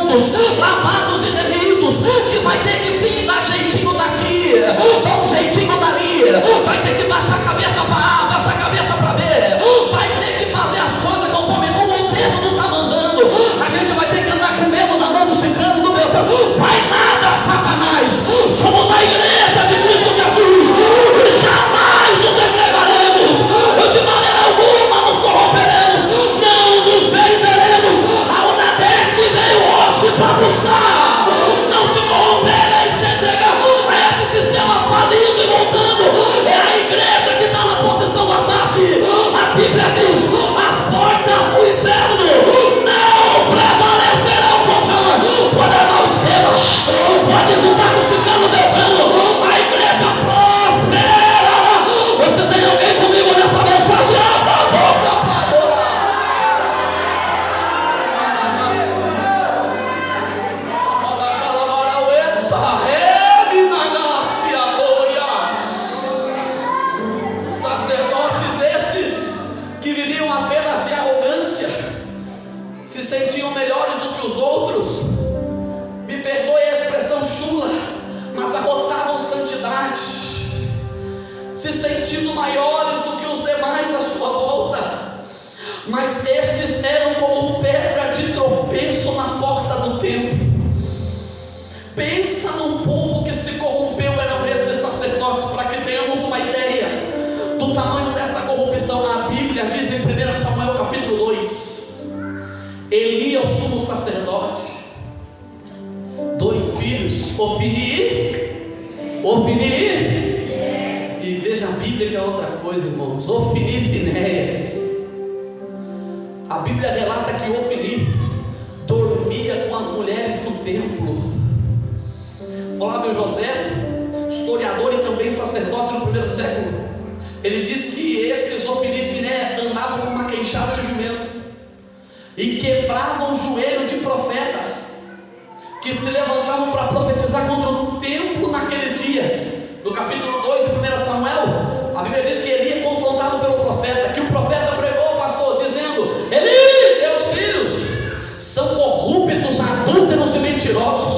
prontos, lavados e remidos, que vai ter que sim dar jeitinho daqui, dar um jeitinho dali, vai ter que baixar a cabeça para A, baixar a cabeça para B, vai ter que fazer as coisas conforme o governo não está mandando. A gente vai ter que andar com medo na mão do ciclano, do meu Deus. Vai nada, Satanás. Somos a igreja de Cristo Jesus e jamais nos entregaremos, de maneira alguma nos corromperemos, não nos venderemos. A Unadec veio hoje para buscar, não se corromper nem se entregar a esse sistema falido e montando. É a igreja que está na possessão do ataque. A Bíblia diz: as portas do inferno não prevalecerão contra nós. Pode armar o esquema, pode juntar com o ciclano Beltrano, a igreja prospera. Você tem alguém comigo nessa mensagem? Abra a boca para adorar. Sacerdotes estes que viviam apenas de arrogância, se sentiam melhores do que os outros, me perdoe a expressão chula, mas arrotavam santidade, se sentindo maiores do que os demais à sua volta, mas estes eram como pedra de tropeço na porta do templo. Pensa num povo que se corrompeu, eram estes sacerdotes, para que tenhamos uma ideia do tamanho desta corrupção. A Bíblia diz em 1 Samuel capítulo 2, Eli é o sumo sacerdote, 2 filhos, Ofni, e veja a Bíblia que é outra coisa, irmãos, Ofni e Finéias. A Bíblia relata que Ofni dormia com as mulheres do templo. Flávio José, historiador e também sacerdote no primeiro século, ele diz que estes Ofni e Finéias andavam com uma queixada de jumento e quebravam o joelho de profetas que se levantavam para profetizar contra o templo naqueles dias. No capítulo 2 de 1 Samuel, a Bíblia diz que Eli é confrontado pelo profeta, que o profeta pregou, pastor, dizendo: Eli, teus filhos são corruptos, adúlteros e mentirosos,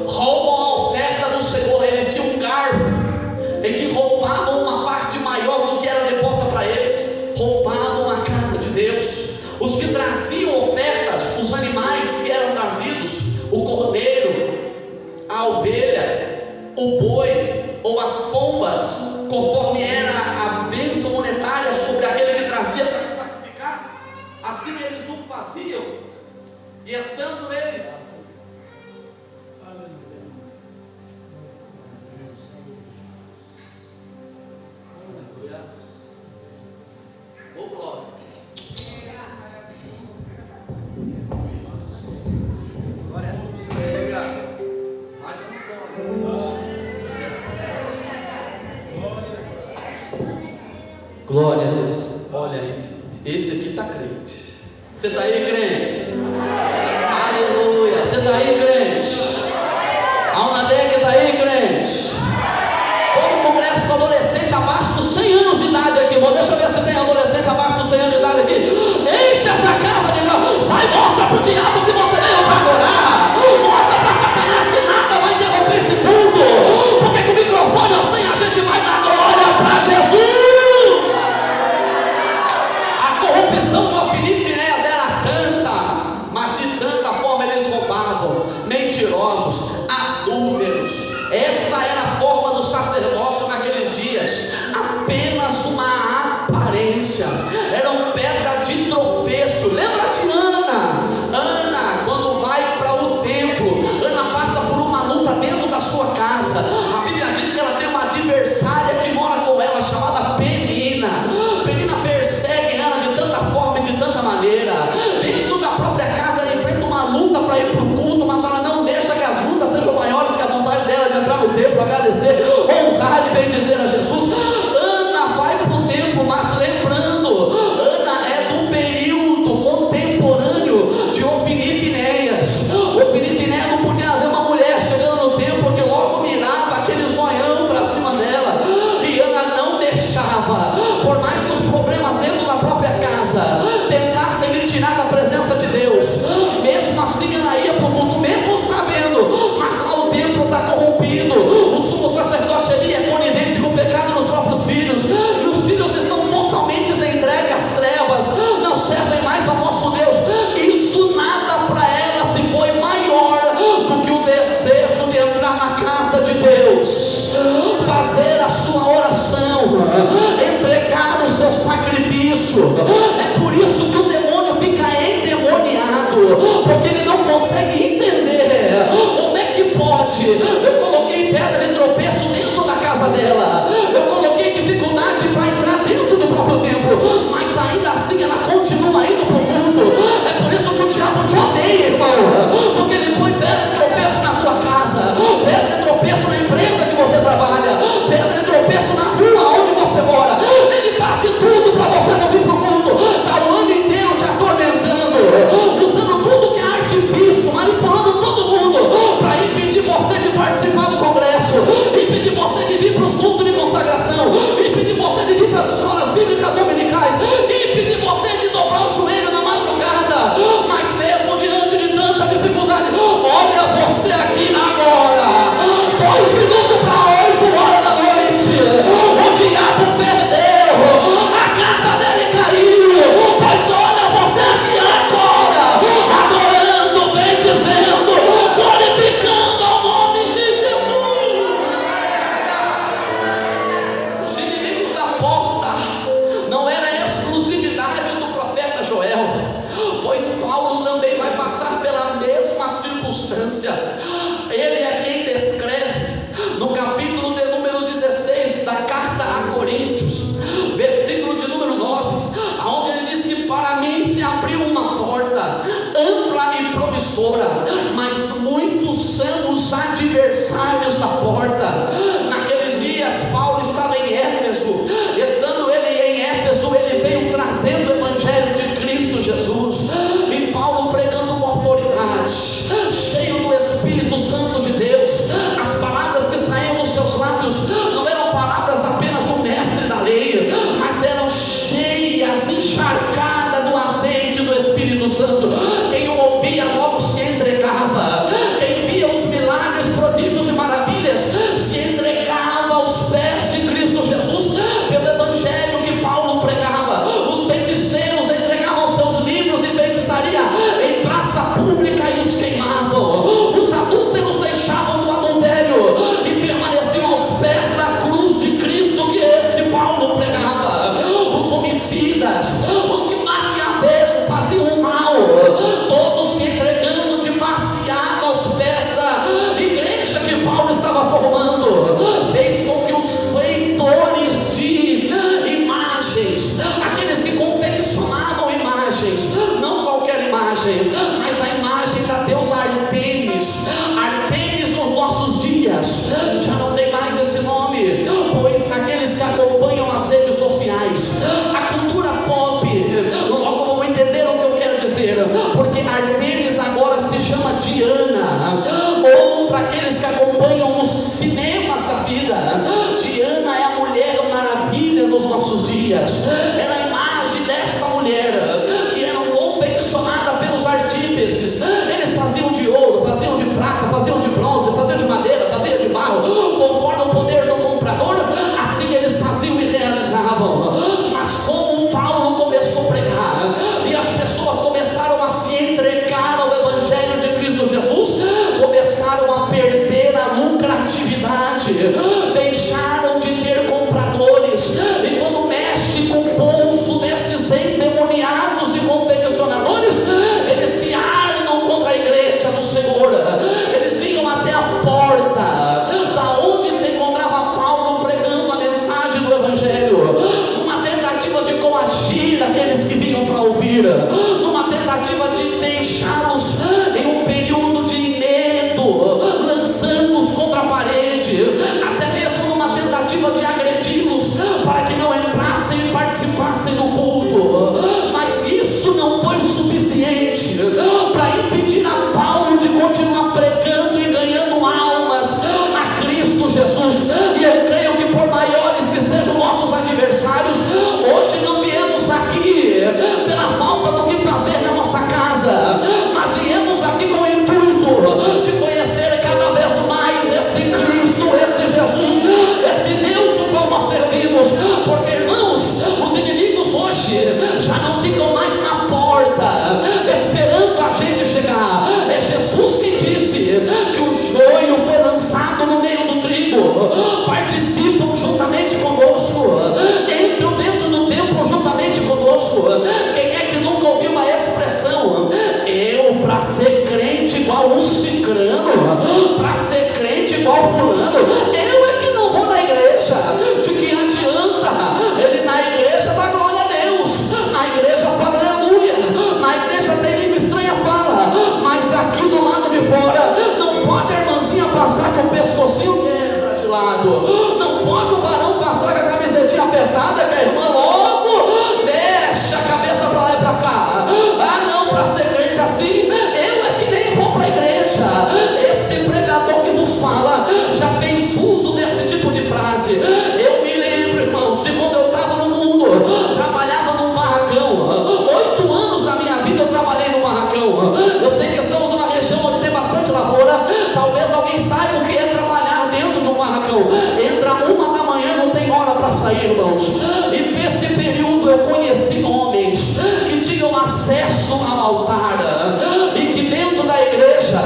roubam a oferta do Senhor. Eles tinham um garfo em que roubavam uma parte maior do que era deposta para eles, roubavam a casa de Deus. Os que traziam ofertas, os animais que eram trazidos, o cordeiro, a ovelha, o boi ou as pombas, conforme era a bênção monetária sobre aquele que trazia para sacrificar, assim eles o faziam. E estando eles glória a Deus. Olha aí, gente, esse aqui está crente. Você está aí, crente? Aleluia. Você está aí, crente? A Unadec está aí, crente? Todo congresso com adolescente abaixo dos 100 anos de idade aqui, irmão. Deixa eu ver se tem adolescente abaixo dos 100 anos de idade aqui. Enche essa casa de irmão. Vai, mostra para o diabo que você veio para adorar. Mostra para Satanás que nada vai interromper esse culto, porque com o microfone ou sem a gente vai dar glória para Jesus. A corrupção do Ofni e Finéias era tanta, mas de tanta forma eles roubavam, mentirosos, adúlteros. Esta era a forma do sacerdócio naqueles dias, apenas uma aparência, eram pedra de tropeço. Lembra de Ana? Ana, quando vai para o templo, Ana passa por uma luta dentro da sua casa. A Bíblia diz que ela tem uma adversária que mora com ela, chamada Penina. Penina persegue Ana de tanta forma e de tanta maneira. Dentro da própria casa ela enfrenta uma luta para ir para o culto, mas ela não deixa que as lutas sejam maiores que a vontade dela de entrar no templo, agradecer, honrar e bendizer a Jesus. Ana vai para o templo, mas lembrando, Ana é do período contemporâneo de Ofni e Finéias. Ofni e Finéias não podia haver uma mulher chegando no templo, porque logo mirava aquele zoião para cima dela, e Ana não deixava. Por mais que os problemas dentro da própria casa tentassem lhe tirar da presença de Deus, mesmo assim ela ia para o culto. porque ele não consegue entender como é que pode. Eu coloquei pedra de tropeço dentro da casa dela, eu coloquei dificuldade para entrar dentro do próprio templo, mas ainda assim ela continua indo para o culto. É por isso que o diabo te odeia, irmão, porque ele põe pedra de tropeço na tua casa, pedra de tropeço na empresa que você trabalha, pedra de tropeço na rua onde você mora. Ele faz de tudo para você não vir para o culto, está o ano inteiro te atormentando, usando tudo que é artifício, manipulando todo mundo para impedir você de participar do congresso, impedir você de vir para os cultos de consagração, impedir você de vir para as escolas bíblicas dominicais, impedir você de dobrar o joelho na madrugada. Mas mesmo diante de tanta dificuldade, olha você aqui agora, 2 minutos para 8 horas da noite, o diabo perdeu, a casa dele caiu, mas olha você aqui agora, adorando, bendizendo, glorificando ao nome de Jesus. Os inimigos da porta não era exclusividade do profeta Joel, pois Paulo também vai passar pela mesma circunstância. Ele é quem descreve no capítulo de número 16 da carta a Coríntios, versículo de número 9, onde ele diz que para mim se abriu uma porta ampla e promissora, mas muitos são os adversários da porta. Naqueles dias Paulo estava em Éfeso, estando ele em Éfeso, ele veio trazendo o evangelho de Cristo Jesus, e Paulo pregando com autoridade, cheio do Espírito Santo de Deus. As palavras que saíam dos seus lábios não eram palavras apenas do mestre da lei, mas eram cheias, encharcadas do azeite do Espírito Santo. Quem o ouvia logo se entregava, quem via os milagres, prodígios e maravilhas se entregava aos pés de Cristo Jesus pelo evangelho que Paulo pregava. Os feiticeiros entregavam seus livros de feitiçaria em praça pública e os queimavam. Os adúlteros deixavam do adultério e permaneciam aos pés da cruz de Cristo que este Paulo pregava. Os homicidas, os que Maquiavelo faziam o mal, todos se entregando de passeada aos pés da igreja que Paulo estava formando. Fez com que os feitores de imagens, aqueles que confeccionavam imagens, não qualquer imagem, mas a imagem da deusa Artemis. Artemis nos nossos dias já não tem mais esse nome, pois aqueles que acompanham as redes sociais, a cultura pop, logo vão entender o que eu quero dizer, porque Artemis agora se chama Diana, ou para aqueles que acompanham os cinemas da vida, Diana é a Mulher Maravilha nos nossos dias. Era a imagem desta mulher que era confeccionada pelos artífices. Eles faziam de ouro, faziam de prata, faziam de bronze, faziam de madeira, faziam de barro, conforme o poder do comprador, assim eles faziam e realizavam. Mas como Paulo começou a pregar e as pessoas começaram a se entregar ao evangelho de Cristo Jesus, começaram a perder a lucratividade, deixaram de ter compradores, e quando mexe com o bolso destes endemoniados e confeccionadores, eles se armam contra a igreja do Senhor. Eles vinham até a porta da onde se encontrava Paulo pregando a mensagem do evangelho, numa tentativa de coagir aqueles que vinham para ouvir, numa tentativa de deixá-los em um período de medo, lançando-os contra a parede, até mesmo numa tentativa de agredi-los para que não entrassem e participassem do culto. Mas isso não foi suficiente para impedir a Paulo de continuar pregando e ganhando almas a Cristo Jesus. E eu creio que por maiores que sejam nossos adversários, hoje não viemos aqui pela falta do que fazer na nossa casa, mas viemos aqui com o intuito de conhecer cada vez mais esse Cristo, esse Jesus, esse Deus o qual nós servimos. Porque, irmãos, os inimigos hoje já não ficam mais na porta esperando a gente chegar. É Jesus que disse que o joio foi lançado no meio do trigo. Participam juntamente conosco, entram dentro do templo juntamente conosco. Quem é que nunca ouviu uma expressão: eu para ser igual um cicrano, para ser crente igual fulano. Eu é que não vou na igreja. De que adianta ele na igreja dar glória a Deus, na igreja fala aleluia, na igreja tem língua estranha fala, mas aqui do lado de fora não pode a irmãzinha passar com o pescocinho quebra de lado, não pode o varão passar com a camisetinha apertada, que a irmã logo deixa a cabeça para lá e para cá. Ah não, para ser crente assim, eu é que nem vou para a igreja. Esse pregador que nos fala já fez uso desse tipo de frase. Eu me lembro, irmãos, de quando eu estava no mundo, trabalhava num barracão. 8 anos da minha vida eu trabalhei no barracão. Eu sei que estamos numa região onde tem bastante lavoura. Talvez alguém saiba o que é trabalhar dentro de um barracão. Entra 1 da manhã, não tem hora para sair, irmãos. E nesse período eu conheci homens que tinham acesso ao altar e que dentro da igreja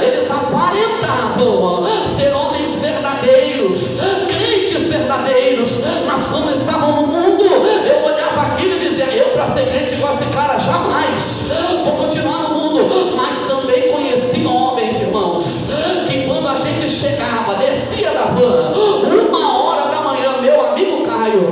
eles aparentavam ser homens verdadeiros, crentes verdadeiros, mas quando estavam no mundo, eu olhava aquilo e dizia: eu para ser crente igual esse cara jamais vou continuar no mundo. Mas também conheci homens, irmãos, que quando a gente chegava, descia da van, 1 da manhã, meu amigo Caio,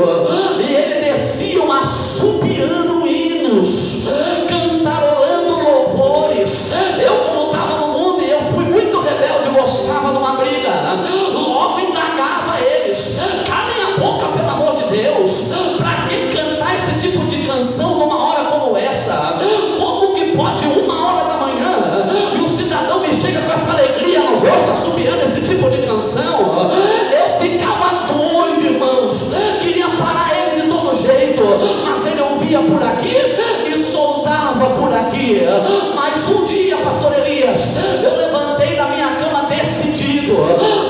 e ele descia assobiando hinos, cantarolando louvores. Eu, como estava no mundo e eu fui muito rebelde, gostava de uma briga, logo indagava eles: calem a boca, pelo amor de Deus, para que cantar esse tipo de canção numa hora como essa? Como que pode 1 da manhã e o cidadão me chega com essa alegria no rosto, assobiando esse tipo de canção? Eu ficava doido, irmãos, queria parar ele de todo jeito, mas ele ouvia por aqui e soltava por aqui. Mas um dia, pastor Elias, eu levantei da minha cama decidido,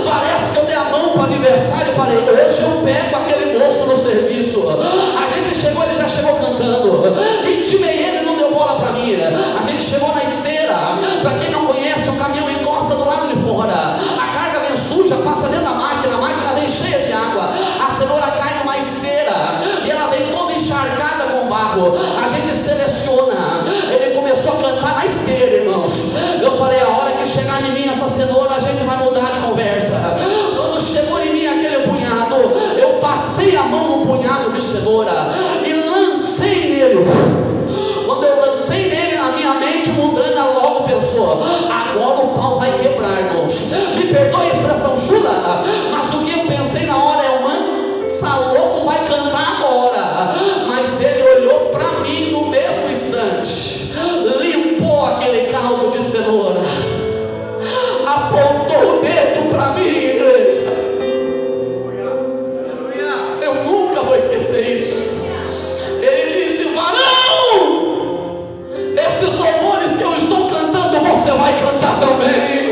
parece que eu dei a mão para o adversário e falei: hoje eu pego aquele moço no serviço. A gente chegou, ele já chegou cantando, intimei ele, não deu bola para mim. A gente chegou na esteira, para quem não conhece, o caminhão encosta do lado de fora, a carga vem suja, passa dentro da máquina, a máquina vem cheia de água, a cenoura cai numa esteira e ela vem toda encharcada com barro. A gente seleciona. Ele começou a cantar na esteira, irmãos. Eu falei: a hora que chegar em mim essa cenoura, a gente vai mudar de conversa. Quando chegou em mim aquele punhado, eu passei a mão no punhado de cenoura e lancei nele. Quando eu lancei nele, a minha mente mundana logo pensou: agora o pau vai quebrar, irmãos. Me perdoe a expressão chula, mas o que eu pensei na hora é: o louco vai cantar agora. Mas ele olhou para mim no mesmo instante, limpou aquele caldo de cenoura, apontou o dedo para mim, igreja. Eu nunca vou esquecer isso. Ele disse: varão, esses louvores que eu estou cantando, você vai cantar também.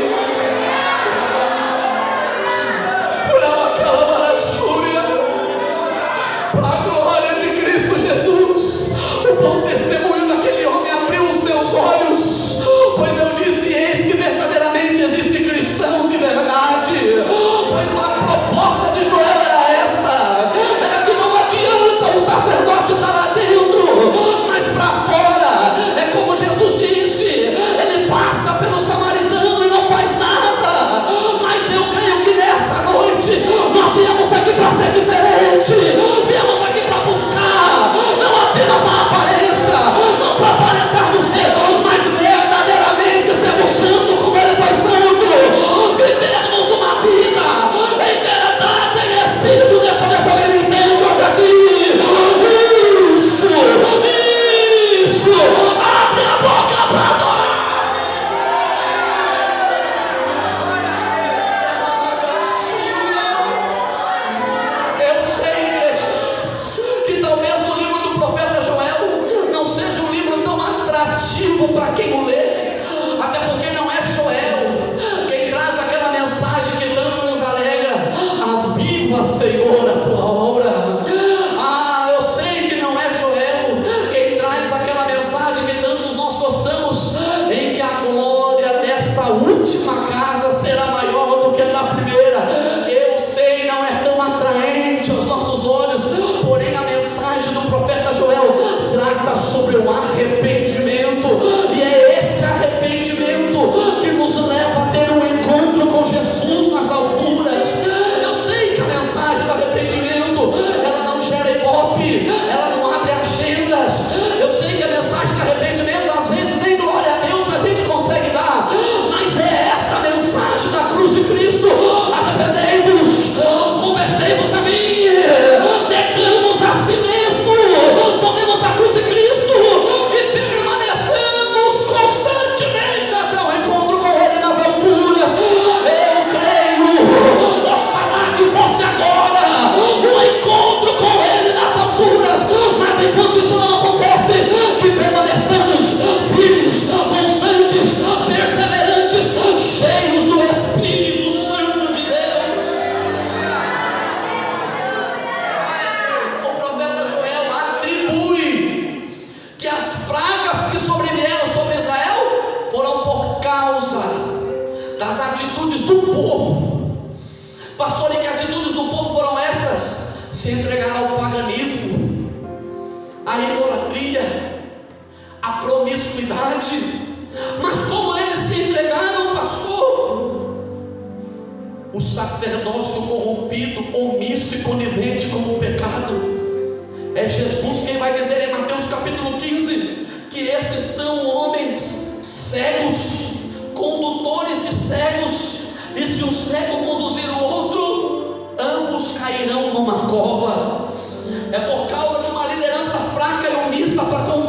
causa das atitudes do povo. Pastor, e que atitudes do povo foram estas? Se entregar ao paganismo, à idolatria, à promiscuidade. Mas como eles se entregaram, pastor? O sacerdócio corrompido, omisso e conivente com o pecado. É Jesus quem vai dizer em Mateus capítulo 15 que estes são homens cegos, condutores de cegos, e se o cego conduzir o outro, ambos cairão numa cova. É por causa de uma liderança fraca e omissa para conduzir